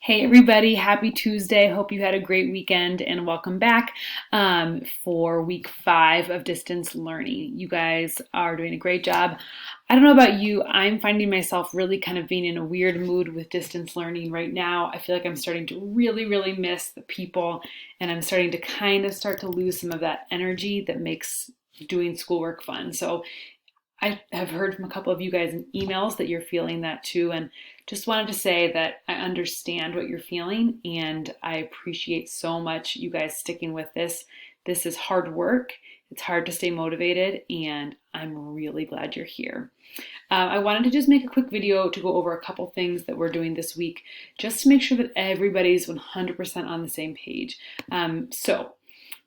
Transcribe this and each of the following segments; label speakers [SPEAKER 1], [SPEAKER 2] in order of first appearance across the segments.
[SPEAKER 1] Hey everybody, happy Tuesday. Hope you had a great weekend and welcome back for week 5 of distance learning. You guys are doing a great job. I don't know about you, I'm finding myself really kind of being in a weird mood with distance learning right now. I feel like I'm starting to really miss the people, and I'm starting to start to lose some of that energy that makes doing schoolwork fun. So I have heard from a couple of you guys in emails that you're feeling that too, and just wanted to say that I understand what you're feeling and I appreciate so much you guys sticking with this. This is hard work. It's hard to stay motivated, and I'm really glad you're here. I wanted to just make a quick video to go over a couple things that we're doing this week, just to make sure that everybody's 100% on the same page. So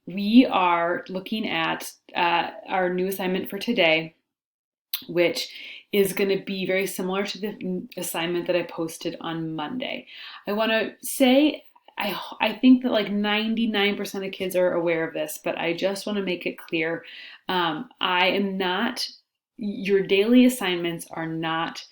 [SPEAKER 1] we are looking at our new assignment for today, which is going to be very similar to the assignment that I posted on Monday. I want to say I think that like 99% of kids are aware of this, but I just want to make it clear. I am not, your daily assignments are not,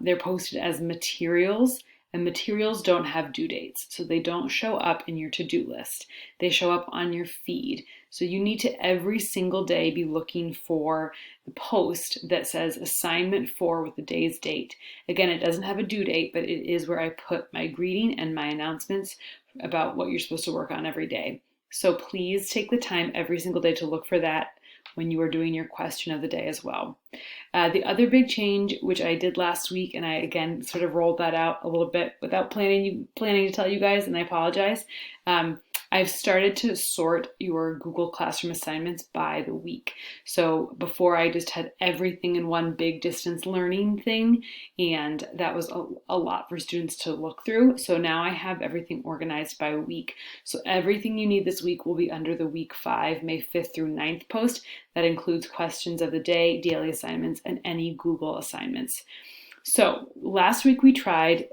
[SPEAKER 1] they're posted as materials, and materials don't have due dates. So they don't show up in your to-do list. They show up on your feed. So you need to every single day be looking for the post that says assignment 4 with the day's date. Again, it doesn't have a due date, but it is where I put my greeting and my announcements about what you're supposed to work on every day. So please take the time every single day to look for that when you are doing your question of the day as well. The other big change, which I did last week, and I again sort of rolled that out a little bit without planning to tell you guys, and I apologize. I've started to sort your Google Classroom assignments by the week. So before I just had everything in one big distance learning thing, and that was a lot for students to look through. So now I have everything organized by week. So everything you need this week will be under the week 5, May 5th through 9th post. That includes questions of the day, daily assignments, and any Google assignments. So last week we tried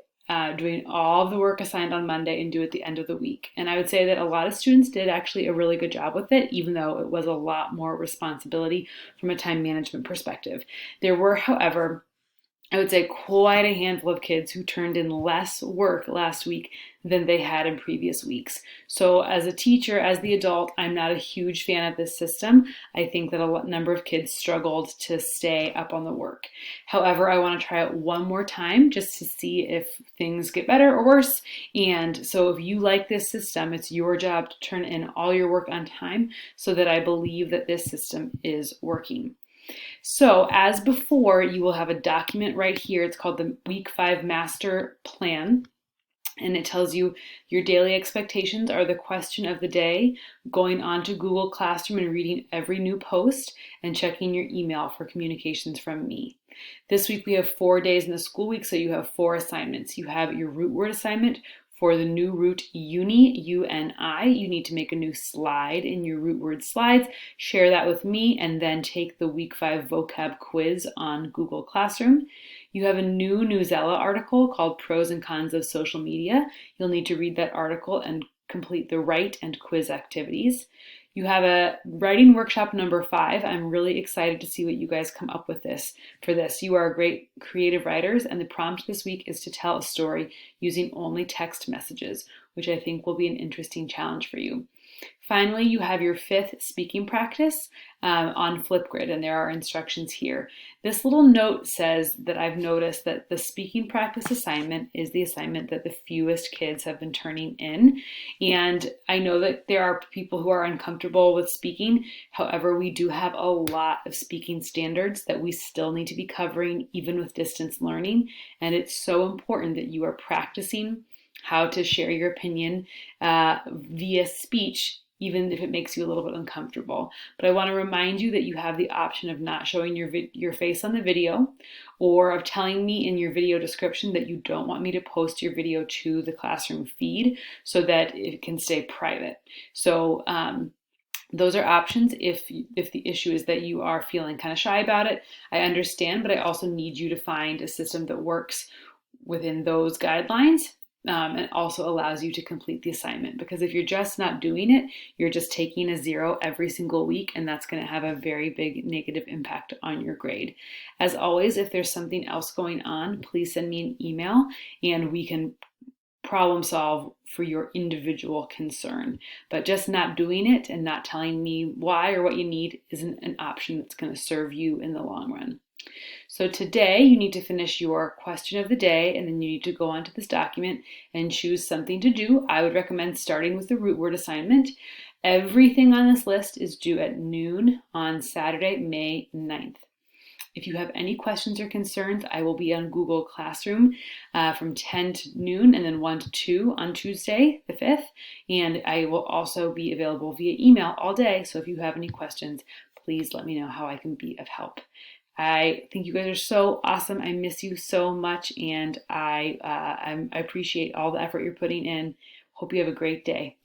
[SPEAKER 1] doing all of the work assigned on Monday and do it at the end of the week. And I would say that a lot of students did actually a really good job with it, even though it was a lot more responsibility from a time management perspective. There were, however, I would say quite a handful of kids who turned in less work last week than they had in previous weeks. So as a teacher, as the adult, I'm not a huge fan of this system. I think that a number of kids struggled to stay up on the work. However, I want to try it one more time just to see if things get better or worse. And so if you like this system, it's your job to turn in all your work on time so that I believe that this system is working. So as before, you will have a document right here. It's called the Week 5 Master Plan. And it tells you your daily expectations are the question of the day, going on to Google Classroom and reading every new post, and checking your email for communications from me. This week we have 4 days in the school week, so you have 4 assignments. You have your root word assignment. For the new root uni, U-N-I, you need to make a new slide in your root word slides, share that with me, and then take the week 5 vocab quiz on Google Classroom. You have a new Newsela article called Pros and Cons of Social Media. You'll need to read that article and complete the write and quiz activities. You have a writing workshop number 5. I'm really excited to see what you guys come up with for this. You are great creative writers, and the prompt this week is to tell a story using only text messages, which I think will be an interesting challenge for you. Finally, you have your 5th speaking practice on Flipgrid, and there are instructions here. This little note says that I've noticed that the speaking practice assignment is the assignment that the fewest kids have been turning in. And I know that there are people who are uncomfortable with speaking. However, we do have a lot of speaking standards that we still need to be covering, even with distance learning. And it's so important that you are practicing how to share your opinion via speech, even if it makes you a little bit uncomfortable. But I want to remind you that you have the option of not showing your face on the video, or of telling me in your video description that you don't want me to post your video to the classroom feed so that it can stay private. So those are options if the issue is that you are feeling kind of shy about it. I understand, but I also need you to find a system that works within those guidelines. And also allows you to complete the assignment, because if you're just not doing it, you're just taking a 0 every single week, and that's going to have a very big negative impact on your grade. As always, if there's something else going on, please send me an email and we can problem solve for your individual concern. But just not doing it and not telling me why or what you need isn't an option that's going to serve you in the long run. So today you need to finish your question of the day, and then you need to go onto this document and choose something to do. I would recommend starting with the root word assignment. Everything on this list is due at noon on Saturday, May 9th. If you have any questions or concerns, I will be on Google Classroom from 10 to noon and then 1 to 2 on Tuesday, the 5th. And I will also be available via email all day. So if you have any questions, please let me know how I can be of help. I think you guys are so awesome. I miss you so much, and I appreciate all the effort you're putting in. Hope you have a great day.